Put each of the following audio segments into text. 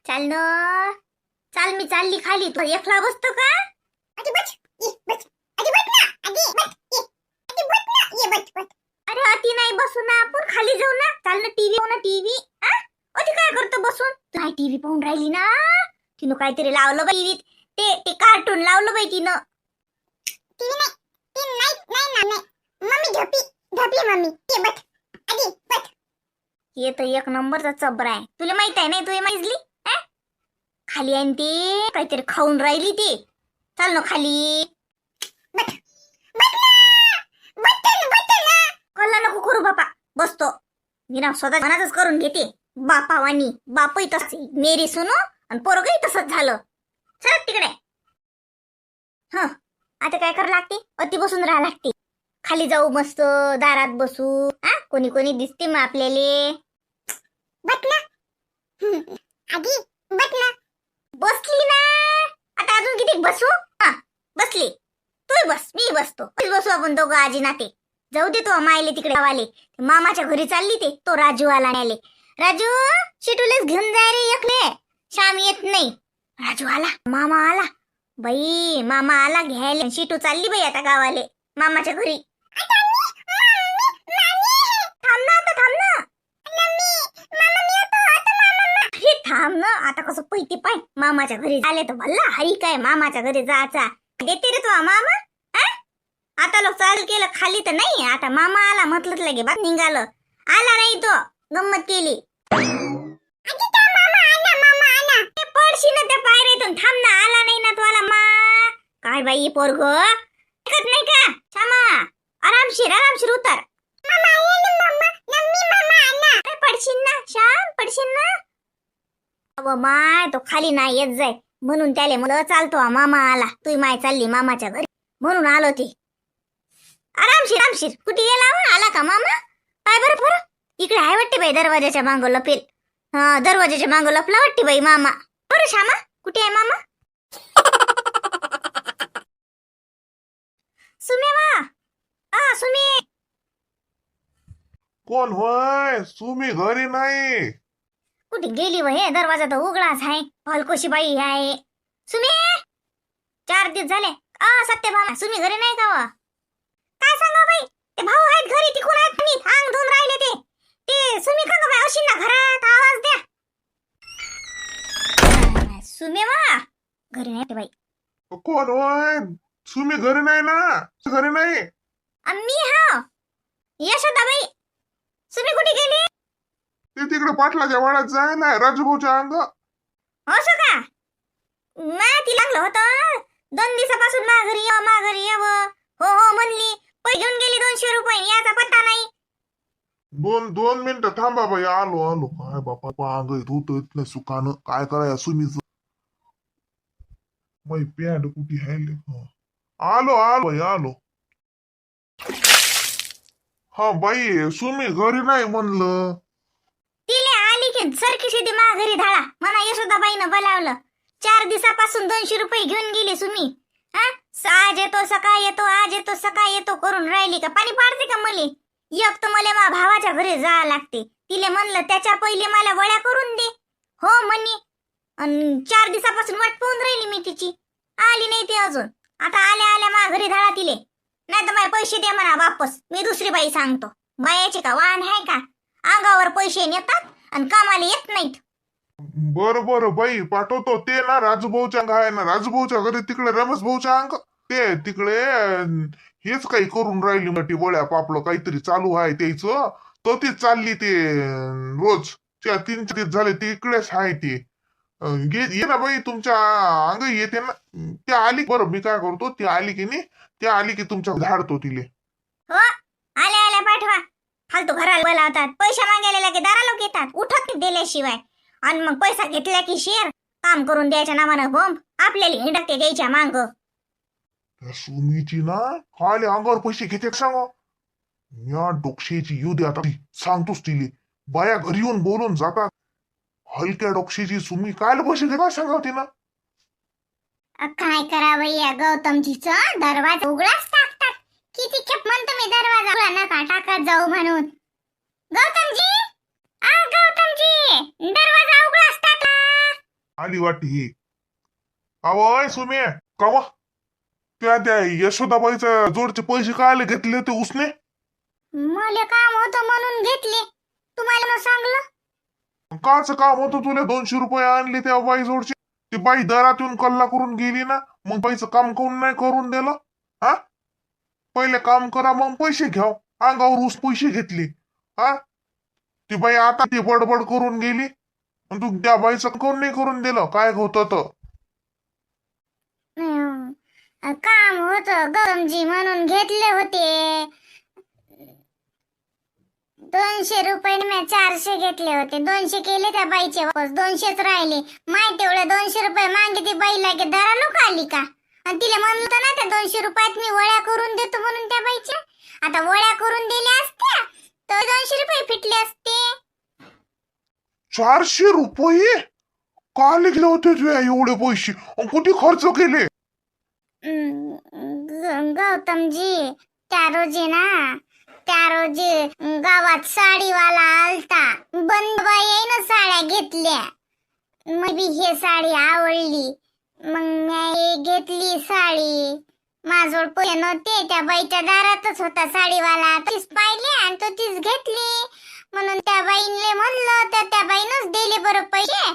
चाल न, चाल मी चालली खाली. तू एकला बसतो का? आधी बस ये बस आधी बस ना आधी बस ये आधी बस ना ये बस अरे अति नाही बसू ना, आपण खाली जाऊ ना. चाल ना, टीव्ही पाहू ना. टीव्ही अति काय करतो बसून? तू नाही टीव्ही पाहून राहिली ना. तिनं काहीतरी लावलं बाई टीव्हीत. ते कार्टून लावलं बाई तिनं. टीव्ही नाही ना नाही मम्मी झोपी मम्मी ये बस आधी बस. हे तर एक नंबरचा चबरा आहे. तुला माहित आहे नाही? तू माहितली खाली आहे न ते काहीतरी खाऊन राहिली ती. चाल ना खाली. बस ना कल्ला नको करू बापा, बसतो मी ना. स्वतः मनातच करून घेते बापावानी. बापही तसे मेरी सुनो आणि पोरगही तसंच झालं. चल तिकडे. आता काय करावं लागते? अति बसून राहा लागते. खाली जाऊ मस्त, दारात बसू. कोणी कोणी दिसते मग आपल्याला. बस ना आधी बस ना. बसली ना. आता अजून किती बसू? बसली. तू बस, मी बसतो. बसू आपण दोघं आजी नाते. जाऊ दे तो मायले तिकडे गावाले. मामाच्या घरी चालली ते. तो राजू आला न्यायले. राजू शिटूलेच घेऊन जाय रे एकले. श्याम येत नाही. राजू आला, मामा आला. बाई मामा आला घ्यायला. शिटू चालली बाई आता गावाले मामाच्या घरी. थांब ना, आता थांब ना. हे थांब ना, आता कसं पैकी पाय. मामाच्या घरी आले तर भल्ला हरी काय मामाच्या घरी जायचा. देते रे तो मामा. आता लोक चालू केलं खाली तर नाही. आता मामा आला म्हटलं लगे बात निघालं. आला नाही तो गंमत केली. पडशी ना त्या पायरीतून. थांब ना, आला नाही ना तो. आला मा काय बाई पोरग ऐकत नाही का? क्षमा आरामशीर उतर. पडशील ना श्याम, पडशील ना. अव माय तो खाली नाही येत जाय म्हणून त्याले मला चालतो. मामा आला. तू माय चालली मामाच्या घरी म्हणून आलो ते. आरामशीर कुठे गेला? आला का मामा? काय बरं इकडे आहे वाटते बाई. दरवाजाच्या मागं लपेल. दरवाजाच्या मागं लपला वाटते बाई मामा. बरं श्यामा, कुठे आहे मामा? सुमे वा सुमे. कोण होय? सुमी घरी नाही. कुठे गेली व? हे दरवाजा तर उघडाच आहे. हलकोशी बाई आहे. सुमे 4 दिवस झाले. सत्यभामा सुमी घरी नाही का? काय सांगा बाई, ते भाऊ आहेत घरी. तिकून आहेत मी अंग धुवून राहिले. ते सुमी का बाई अशी ना घरात? आवाज द्या. सुमे वा घरी नाही ते बाई. कोण होय? सुमी घरी नाही ना. घरी नाही. मी यशोदा बाई. सुमी कुठे गेली? ते तिकडे पाटलाच्या वाड्यात जाय ना, राजूभाऊच्या अंग. असं का? ती लागलं होतं 2 दिवसापासून माघारी याव. हो म्हणली. पैसे घेऊन गेली 200 रुपये. याचा पत्ता नाही. दोन मिनिटं थांबा बाई. आलो. काय बापा अंग होत इथलं सुकानं. काय कराय सुमीच. बाई पॅन्ट कुठे आहे? आलो बाई आलो. हा बाई सुमी घरी नाही म्हणलं. तिले आली की सरकी शिदी माघारी धाळा म्हणा. यशोदाबाईनं बोलावलं. 4 दिवसापासून 200 रुपये घेऊन गेली सुमी. आज येतो सकाळ येतो, आज येतो सकाळ येतो करून राहिली का? पाणी पाडते का मले? एक तर मला मा भावाच्या घरी जावं लागते. तिले म्हणलं त्याच्या पहिले मला वड्या करून दे. हो म्हणे. 4 दिवसापासून वाट पाहून राहिली मी तिची. आली नाही ती अजून. आता आल्या मा घरी धाळा तिले. नाही तर माझे पैसे दे म्हणा वापस. मी दुसरी बाई सांगतो. बायाची का वाहन आहे का? अंगावर पैसे नेतात आणि कामाला येत नाहीत. बरं बाई पाठवतो. ते ना राजूभाऊच्या अंग आहे ना. राजूभाऊच्या घरी तिकडे रमेश भाऊच्या अंग. ते तिकडे हेच काही करून राहिली मोठी वड्या पापलं काहीतरी चालू आहे त्याचं. तो ती चालली ते रोज 3 दिवस झाले तिकडेच आहे ते. ये ना बाई तुमच्या अंग येते ना. ते आली बरं. मी काय करतो, ती आली की नाही, ते आली की तुमच्या झाडतो तिले. हो आल्या पाठवा. फालतू घराला बोलावतात. पैसे मागायला की दारा लोक येतात. उठत नाही दिल्याशिवाय. आणि मग पैसा घेतला की शेर काम करून द्यायच्या नावानं बॉम्ब आपल्याला हिंडकते द्यायच्या मांग. त्या सुमीची ना खाली अंगावर पैसे घेते सांग. या डोक्षेची येऊ दे आता. सांगतोच तिले. बाया घरी येऊन बोलून जातात. हलक्या डोक्षेची सुमी काय पैसे घेतात सांगा तिला. काय करावं या गौतमजीचं? दरवाजा उघडाच टाकतात. किती खेप म्हणतो मी दरवाजा उघडा नका टाकत जाऊ म्हणून. गौतमजी दरवाजा उघडाच टाका. आली वाटते ही. अवय सुमे कवा त्या यशोदाबाईच्या जोडचे पैसे कायले घेतले ते उसने? मला काम होतं म्हणून घेतले. तुम्हाला न सांगलं? काच काम होतं तुला 200 रुपये आणले त्या बाई जोडचे? ती बाई दरात येऊन कल्ला करून गेली ना, मग बाईचं काम कोण नाही करून दिलं? हा, पहिले काम करा मग पैसे घ्या. अंगावर ऊस पैसे घेतले. हा, ती बाई आता ती बडबड करून गेली आणि तू त्या बाईचं कोण नाही करून दिलं? काय होतं तर काम होतं गौतमजी म्हणून घेतले होते. 200 रुपये मी 400 घेतले होते. 200 केले त्या बाईचे वापस, 200च राहिले. माहिती एवढे 200 रुपये मागे ती बाईला की दरा लोक आली का? आणि तिला म्हणलं होतं ना त्या 200 रुपयात मी वळ्या करून देतो म्हणून त्या बाईच्या. आता वळ्या करून दिल्या असत्या तर 200 रुपये फिटले असते. 400 रुपये का लिखले होते तुझ्या एवढे पैसे? कुठे खर्च केले? गौतमजी त्या रोजी गावात साडीवाला आलता. बंद बाईनं साड्या घेतल्या. मग बी हे साडी आवडली, मग मी घेतली साडी. माझोड पैसे नव्हते, त्या बाईच्या दारातच होता साडीवाला. तीच पाहिली आणि तो तीच घेतली. म्हणून त्या बाईने म्हणलं तर त्या बाईनच दिले बरं पैसे.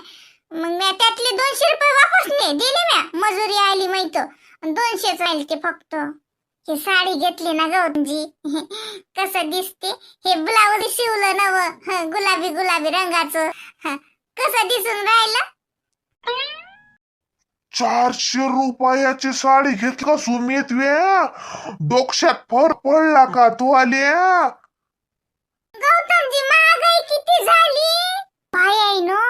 मग मी त्यातले 200 रुपये वापस नाही दिले. म्या मजुरी आली माहित, 200च राहिले ते फक्त. ही साडी घेतली ना गौतमजी, कसं दिसते? हे ब्लाऊज शिवलं नव गुलाबी गुलाबी रंगाचं, कसं दिसून राहिलं? 400 रुपयाची साडी घेतली का सुमित? डोक्यात फर पडला का तू आल्या? गौतमजी महागाई किती झाली? बाई आहे ना,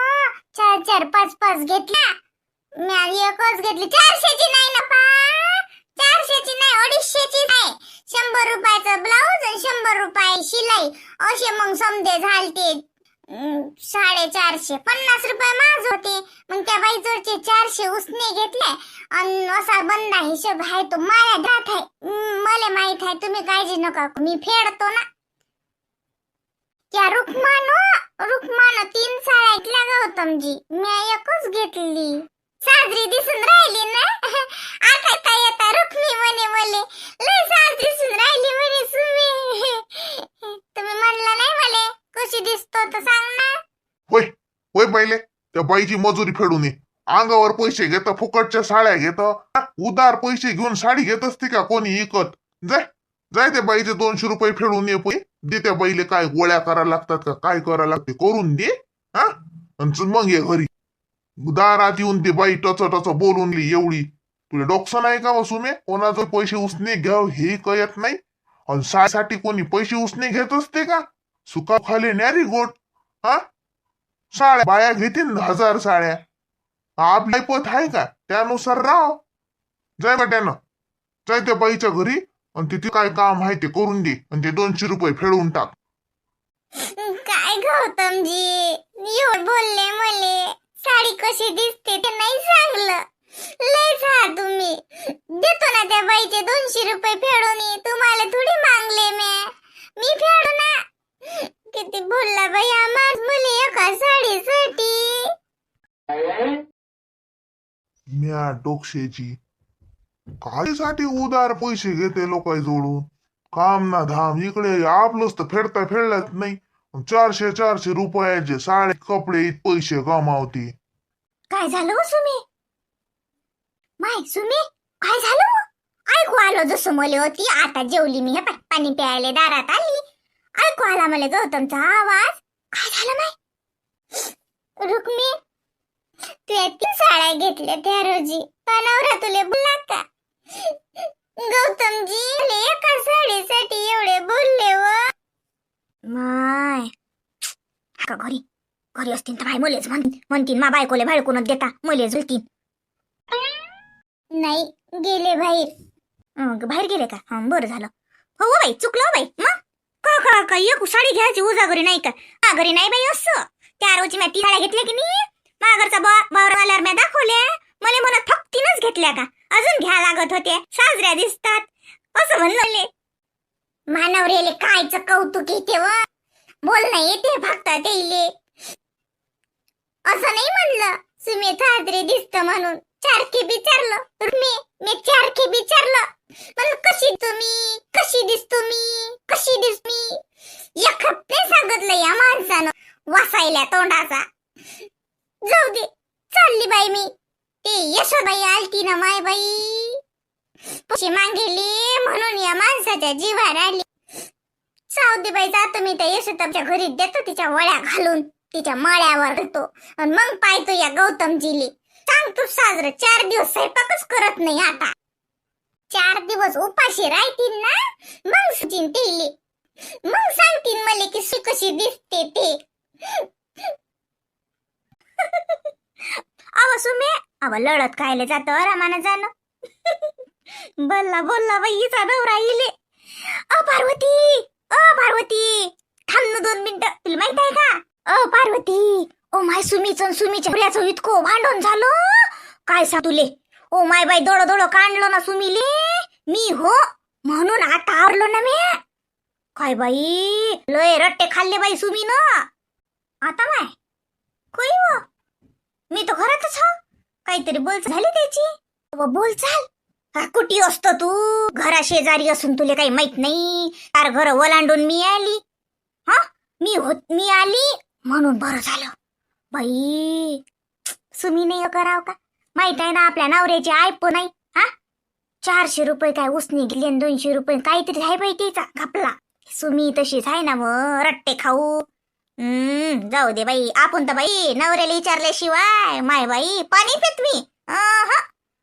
4 5 घेतल्या. मी एकच घेतली. 400ची नाही ना पा, 400ची नाही, 250ची नाही. 100 रुपयाचं ब्लाऊज आणि 100 रुपये शिलाई असे मग समजे झालते 450. 50 रुपये माझ होते. मग त्या बाईजवळचे 400 उसने घेतले आणि असा बंदा हिशोब आहे तो माझ्या घरात आहे. मला माहित आहे, तुम्ही काळजी नका, मी फेडतो ना. त्या रुक्मान 3 साड्या घेतल्या गौतमजी, मी एकच घेतली. साजरी दिसून राहिली ना? आता येता रुक्मी म्हणे मले लय साजरी दिसून राहिली म्हणे सुमी. तुम्ही म्हणलं नाही मले कशी दिसतो तर सांग ना. होय होय, पहिले त्या बाईची मजुरी फेडून ये. अंगावर पैसे घेत, फुकटच्या साड्या घेत. उदार पैसे घेऊन साडी घेत असते का कोणी इकत? जाय त्या बाईचे 200 रुपये फेडून ये. दे त्या बाईले. काय गोळ्या करायला लागतात का? काय करायला लागते करून दे. हा, मग ये घरी. दारात येऊन ते बाई टच बोलून एवढी. तुला डोकसं नाही का वसुमे? कोणाचे पैसे उसने घ्याव हे कळत नाही. आणि सासाठी कोणी पैसे उसने घेत असते का? सुका खाली न्यारी गोट. हा, साड्या बाया घेतील 1000 साड्या. आपली पत आहे का? त्यानुसार राव. जाय बेट्यानं, जाय त्या बाईच्या घरी आणि तिथे काय काम आहे ते करून दे आणि ते 200 रुपये फेडून टाक. काय गौतमजी एवढं बोलले मले? साडी कशी दिसते ते नाही सांगलं. लय जा तुम्ही. देतो ना त्या बाईचे 200 रुपये फेडून. तुम्हाला थोडी मागले मी फेडू ना. किती बोलला बाई आम्हाला मुली एका साडीसाठी. म्या डोक्षेची काहीसाठी उदार पैसे घेते लोकांनी जोडून. काम ना धाम. इकडे आपलंच तर फेडलाच नाही. 400 रुपयाचे साडे कपडे पैसे गमावते. काय झालं हो सुमी? माय सुमी काय झालं? ऐकू आलो जसं मले होती. आता जेवली मी. हे पाणी प्यायला दारात आली, ऐकू आला मला गौतमचा आवाज. काय झालं माय? रुक्मी तू 3 साड्या घेतल्या त्या रोजी. नवरा तुले बोलला का? गौतमजी एका साडीसाठी एवढे बोलले व. माय का घरी असतील तर बाय मलेच म्हणतील मा बायकोले भडकूनच देता, मले झुलतील. नाही गेले बाहेर. बाहेर गेले का? बरं झालं. हो बाई, चुकलं बाई. मग का एक साडी घ्यायची उजागरी नाही का? घरी नाही बाई. असं त्या रोजी मी 3 साड्या घेतल्या की नाही, माघरचा बावरवाल्यावर मी दाखवल्या. मला म्हणत फक्त 3च घेतल्या का? अजून घ्या लागत होते. साजऱ्या दिसतात असं म्हणले. मानवरेले कायचं कौतुक येते व. बोलणं येते फक्त तेले. असं नाही म्हणलं सुमी थादरे दिसत म्हणून चारखी विचारलं मी चारखी विचारलं म्हणून कशी दिसतो मी एक हप्ते सांगितलं या माणसानं वासायल्या तोंडाचा. जाऊ दे चालली बाई मी. ते यशोबाई आलती ना माय बाई पैसे मागेले म्हणून या माणसाच्या जीवावर आली. जाऊ दे बाई जातो मी त्या यशोदाच्या घरी देतो तिच्या वळ्या घालून तिच्या मळ्यावर देतो आणि मग पाहतो या गौतमजीले. सांग तू साजरं 4 दिवस स्वयंपाकच करत नाही आता. 4 दिवस उपाशी राहतील ना मग सुचीन तेले मग सांगतील मला की शी कशी दिसते ते. अव सुमे अव लढत खायला जातं रमाना जाणं. बोलला बाई हिचा नवरा इले. पार्वती थांब ना 2 मिनिटं. तुला माहित आहे का पार्वती ओ माय सुमीचं सुमीच्या पुऱ्याचं इतकं भांडण झालं काय सांग तुले. ओ माय बाई दोडं काढलं ना सुमीले मी हो म्हणून आता आवरलो ना मी. काय बाई लय रट्टे खाल्ले बाई सुमी ना. आता माय कोई हो मी तो घरातच हो. काहीतरी बोलचाल झाली त्याची. बोलचाल कुठे असतो तू घरा शेजारी असून तुला काही माहित नाही. 4 घर ओलांडून मी आली. हा मी आली म्हणून बरं झालं बाई. सुमी नाही कराव का माहित आहे ना आपल्या नवऱ्याची ऐप नाही. हा 400 रुपये काय उसने गेले 200 रुपये काहीतरी आहे बाई तिचा घापला. सुमी तशीच आहे ना मग रट्टे खाऊ. जाऊ दे बाई आपण तर बाई नवऱ्याला विचारल्याशिवाय माय बाई पाणी पित मी.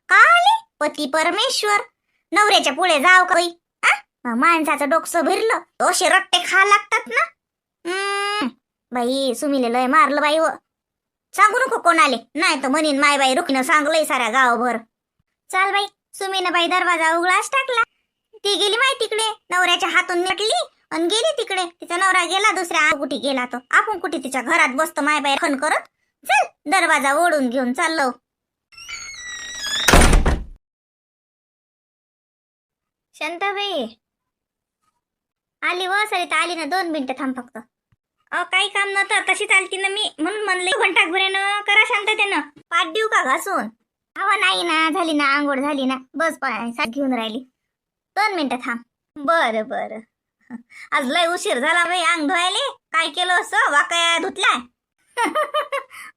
का आले पती परमेश्वर नवऱ्याच्या पुढे जाव का बाई. माणसाचं डोकसं भिरलं असे रट्टे खा लागतात ना. बाई सुमीले लय मारलं बाई. व सांगू नको कोणाले नाही तर म्हणीन माय बाई रुकणं सांगलंय साऱ्या गावभर. चाल बाई सुमीनं बाई दरवाजा उघडाच टाकला. ती गेली माय तिकडे नवऱ्याच्या हातून निटली आणि गेली तिकडे. तिचा नवरा गेला दुसऱ्या कुठे गेला तो आपण कुठे तिच्या घरात बसतो माय बाई खण करत. चल दरवाजा ओढून घेऊन चाललो. शांताबाई आली व सरिता आली ना 2 मिनिटं थांब फक्त. काही काम नव्हतं तशी चालती ना मी म्हणून म्हणले घंटा घुऱ्यानं करा शांततेनं. पाठ देऊ का घासून. हवा नाही ना झाली ना आंघोळ झाली ना बस पाय घेऊन राहिली. 2 मिनिटं थांब. बरं आज लय उशीर झाला बाई अंग धुवायले. काय केलं असं वाकया धुतलाय.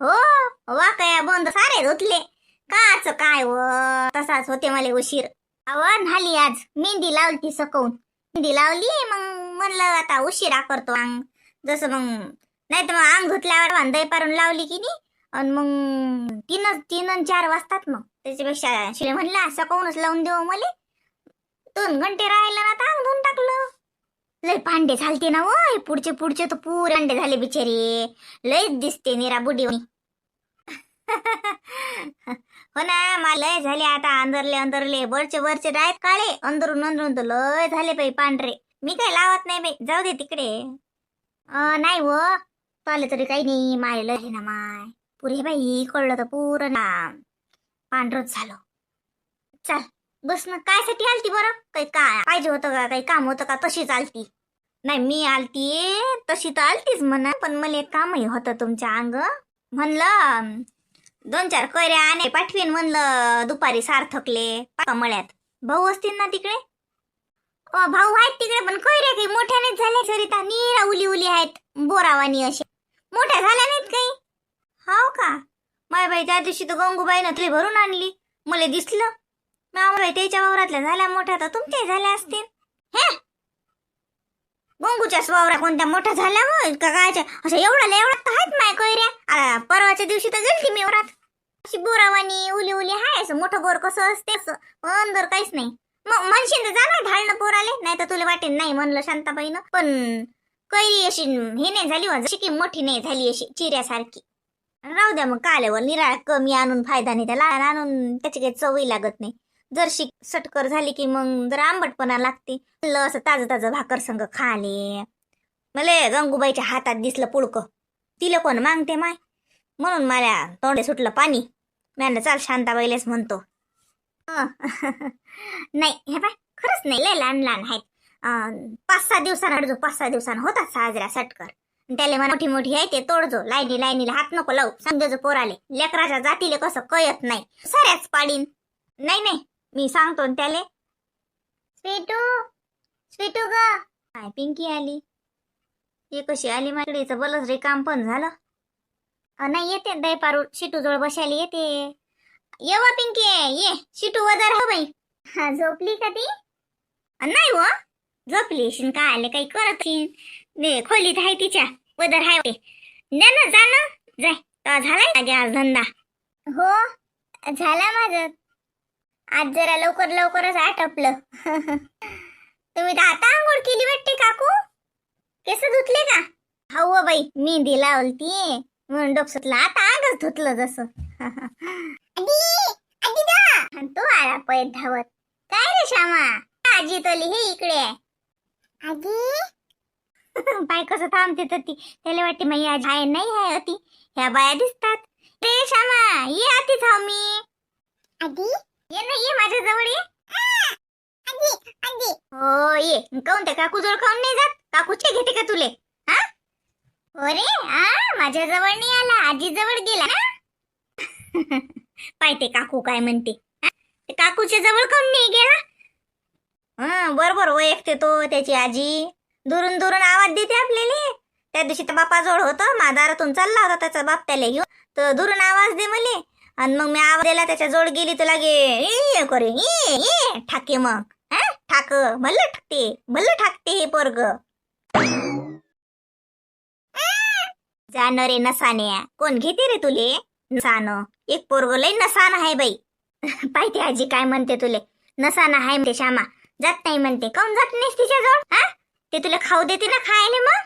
हो वाकया बंद सारे धुतले. काच काय व तसाच होते मला उशीर. झाली आज मेहंदी लावली सकवून. मेहंदी लावली मग म्हणलं आता उशिरा करतो अंग जसं मग नाही तर मग अंग धुतल्यावर वांदय पारून लावली की नाही आणि मग 3 आणि 4 वाजतात. मग त्याच्यापेक्षा शिले म्हणला सकवूनच लावून देऊ मला. 2 घंटे राहिलं ना तर अंग धुवून टाकलं. लय भांडे झालते ना वय पुढचे तर पुरे अंडे झाले बिचारे. लयच दिसते निरा बुडी. हो ना मला लय झाले आता अंदरले वरचे डायत काळे अंदरून तर लय झाले बाई पांढरे. मी काय लावत नाही बाई जाऊ दे तिकडे. नाही व चालले तरी काही नाही माय लय ना माय पुरे बाई कळलं तर पुरं ना पांढरच झालं. चल बस ना कायसाठी आलती बरं काही काय पाहिजे होतं का काही काम होतं का तशीच आलती. नाही मी आलती तशी तर आलतीच म्हणा पण मला एक कामही होतं तुमच्या अंग म्हणलं 2-4 कैऱ्या आणे पाठवीन म्हणलं दुपारी सार्थकले मळ्यात. भाऊ असतील ना तिकडे. भाऊ आहेत तिकडे पण कैऱ्या काही मोठ्या नाहीत झाल्या सरिता. निरा उली आहेत बोरावानी असे मोठ्या झाल्या नाहीत काही. हो का माय बाई त्या दिवशी तर गंगूबाईनं तुला भरून आणली मला दिसलं. माय त्याच्या वावरातल्या झाल्या मोठ्या तर तुमच्या झाल्या असतील. हे गंगूच्या वावरा कोणत्या मोठ्या झाल्या मग का कायच्या असं एवढ्या तर आहेत माय कैऱ्या. परवाच्या दिवशी तर गेलती मी वरात अशी बोरावानी उली हाय. असं मोठं बोर कसं असते असं अंदर काहीच नाही. मग म्हणशील तर जाणार ढाळणं पोराले नाही तर तुला वाटेल नाही म्हणलं शांताबाईनं. पण कैरी अशी हे नाही झाली जशी की मोठी नाही झाली अशी चिऱ्यासारखी. राहू द्या मग काल्यावर निराळ कमी आणून फायदा नाही त्याला आणून त्याची काही चवही लागत नाही. जरशी सटकर झाली की मग जरा आंबटपणा लागते. असं ताजं भाकर संग खाले. मला गंगूबाईच्या हातात दिसलं पुळकं. तिला कोण मागते माय म्हणून मला तोंडे सुटलं पाणी. मॅन चाल शांताबाईलेच म्हणतो. नाही हे बाय खरंच नाही लय लहान आहेत. 5-6 दिवसांना 5-6 दिवसांना होतात साजरा सटकर. त्याला म्हणा मोठी मोठी आहे ते तोडजो, लाईनी लाईनीला हात नको लावू, समजायचं पोराले. लेकराच्या जातीले कसं कळत नाही, साऱ्याच पाडीन. नाही नाही, मी सांगतो न त्याले. स्वीटू स्वीटू ग, काय पिंकी आली, हे कशी आली माझ्याकडे? बलच रे काम पण झालं. नाही येते दही पारू, शिटू जवळ बसायला येते. येवा पिंकी, ये शिटू वदर हो बाई. हा झोपली का ती? नाही हो, झोपली शिन काय आले काही करत ने, खोलीत आहे तिच्या, वदर हाय. ना ना जा ना, जाय. झालाय लागे आज धंदा? हो झाला माझं, आज जरा लवकर लवकरच आटपलं. तुम्ही तर आता आंघोळ केली वाटते काकू, केस धुतले का? हो बाई, मेहंदी लावलती म्हणून डोकसतला, आता आगच धुतलं जसं. आणि तो आला पैत धावत. काय रे श्यामा, आजी तोली हे इकडे आहे. बाय कसं थांबते तर ती, त्याला वाटते माझी आजी आहे नाही आहे अति, ह्या बाया दिसतात. रे श्यामा, ये आती थांब मी. ये ना, ये माझ्या जवळ ये. हो ये. काऊन त्या काकू जवळ काऊन नाही जात? काकूचे घेते का तुले? हा हो रे, माझ्या जवळ नाही आला, आजी जवळ गेला ना. पाहते काकू काय म्हणते. ते काकूच्या जवळ काऊन नाही गेला? बरोबर ओळखते तो त्याची आजी, दुरून दुरून आवाज देते आपल्याला. त्या दिवशी तर बापाजवळ होतं, दारातून चालला होता त्याचा बाप त्याला घेऊन, तर दुरून आवाज दे मले. आणि मग मी आवाज दिला, त्याच्या जोड गेली तर लागे ये करे ये ठाके. मग ठाक भल्ल ठाकते हे पोरग. जाण रे नसाने, कोण घेते रे तुले नसान? एक पोरग लय नसान आहे बाई. पाहिजे आजी काय म्हणते तुले, नसान आहे म्हणते श्यामा, जात नाही म्हणते. काऊन जात नाहीस तिच्या जवळ? ते तुला खाऊ देते ना खायला मग.